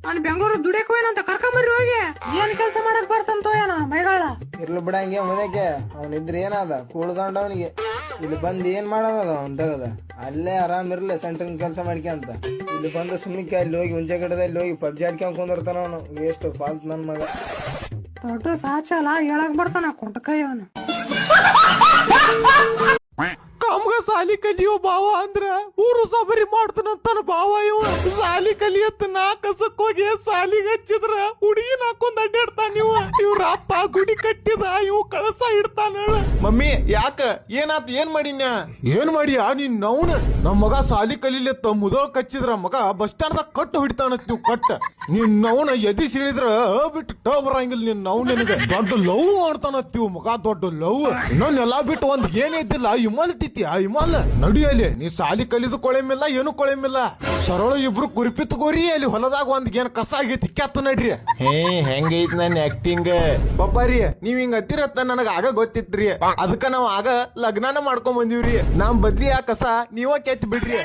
ನಾನು ಬೆಂಗಳೂರು ದುಡಿಯಕ್ ಹೋಯ್ನಂತ ಕರ್ಕೊಂಬರ್ರಿ ಹೋಗಿ. ಏನ್ ಕೆಲಸ ಮಾಡಕ್ ಬರ್ತಂತ ಏನ ಮೈಗಾಳ ಇರ್ಲು ಬಿಡಂಗೆ ಮುದಕ್ಕೆ ಅವನಿದ್ರೆ ಏನಾದ ಕೂಳ್ದಂಡ ಅವನಿಗೆ. ಇಲ್ಲಿ ಬಂದ್ ಏನ್ ಮಾಡೋದ ಅವ್ನ್ ತಗದ ಅಲ್ಲೇ ಆರಾಮ್ ಇರ್ಲಿ ಸೆಂಟ್ರಿನ್ ಕೆಲಸ ಮಾಡ್ಕೊಂತ. ಇಲ್ಲಿ ಬಂದು ಸುಮ್ಮಿಕ್ಕೆ ಅಲ್ಲಿ ಹೋಗಿ ಮುಂಚೆ ಕಡೆದಲ್ಲಿ ಹೋಗಿ ಪಬ್ಜಿ ಆಡ್ಕೊಂಡ್ ಕುಂದಿರ್ತಾನ ಅವನು. ವೇಸ್ಟ್ ಫಾಲ್ತ್ ನನ್ ಮಗ. ದೊಡ್ಡ ಸಾಚಲ ಹೇಳಕ್ ಬರ್ತಾನ ಕೊಂಟಕೈ ಅವನು. ಕಮ್ಗ ಸಾಲಿ ಕಲಿಯೋ ಭಾವ ಅಂದ್ರ ಊರು ಸಬರಿ ಮಾಡ್ತಾನಂತಾನ ಭಾವ. ಇವ ಸಾಲಿ ಕಲಿಯತ್ತ ನಾ ಕಸಕ್ ಹೋಗಿ ಸಾಲಿಗೆ ಹಚ್ಚಿದ್ರ ಹುಡುಗಿನ ಹಾಕೊಂಡ್ ಅಡ್ಡಾಡ್ತಾನ. ಇವ್ರ ಅಪ್ಪ ಗುಡಿ ಕಟ್ಟಿದ ಇವ್ ಕಳಸ ಇಡ್ತಾನ. ಮಮ್ಮಿ ಯಾಕ ಏನಾತ್ ಏನ್ ಮಾಡಿನ್ಯ? ಏನ್ ಮಾಡಿಯಾ ನೀನ್ ನವ್ನ? ನಮ್ ಮಗ ಸಾಲಿ ಕಲೀಲತ್ತ ಮುದೋಳ್ ಕಚ್ಚಿದ್ರ ಮಗ ಬಸ್ ಸ್ಟ್ಯಾಂಡ್ ದಾಗ ಕಟ್ಟು ಹಿಡಿತಾನತ್ ನೀವು ಕಟ್ಟ. ನೀನ್ ನವ್ನ ಎದಿ ಸಿಳಿದ್ರ ಬಿಟ್ಟು ಟ ಬರಂಗಿಲ್ಲ. ನೀನ್ ನವ್ ನಿನಗೆ ದೊಡ್ಡ ಲವ್ ಮಾಡ್ತಾನತ್ತೀವ್ ಮಗ, ದೊಡ್ಡ ಲವ್. ಇನ್ನೊಂದೆಲ್ಲಾ ಬಿಟ್ಟು ಒಂದ್ ಏನಿದ್ದಿಲ್ಲ ಇಮಲ್ ತಿತ್ತಿ ಇಮಲ್ ನಡಿಯಲ್ಲಿ. ನೀ ಸಾಲಿ ಕಲಿದು ಕೊಳೆಮಿಲ್ಲ ಏನು ಕೊಳೆಮಿಲ್ಲ. ಸರಳ ಇಬ್ರು ಕುರಿಪಿತ್ ಗೋರಿ ಅಲ್ಲಿ ಹೊಲದಾಗ ಒಂದ್ ಏನ್ ಕಸ ಆಗೈತಿ ಕೆತ್ತ ನಡ್ರಿ. ಹೆಂಗೈತ್ ನನ್ ಆಕ್ಟಿಂಗ್ ಪಪ್ಪಾರಿ. ನೀವ್ ಹಿಂಗ ಹತ್ತಿರತ್ತ ನನಗ ಆಗ ಗೊತ್ತಿತ್ರಿ. ಅದಕ್ಕ ನಾವ್ ಆಗ ಲಗ್ನಾನ ಮಾಡ್ಕೊಂಡ್ ಬಂದಿವ್ರಿ. ನಮ್ ಬದ್ಲಿ ಆ ಕಸ ನೀವ ಕೆತ್ತ ಬಿಡ್ರಿ.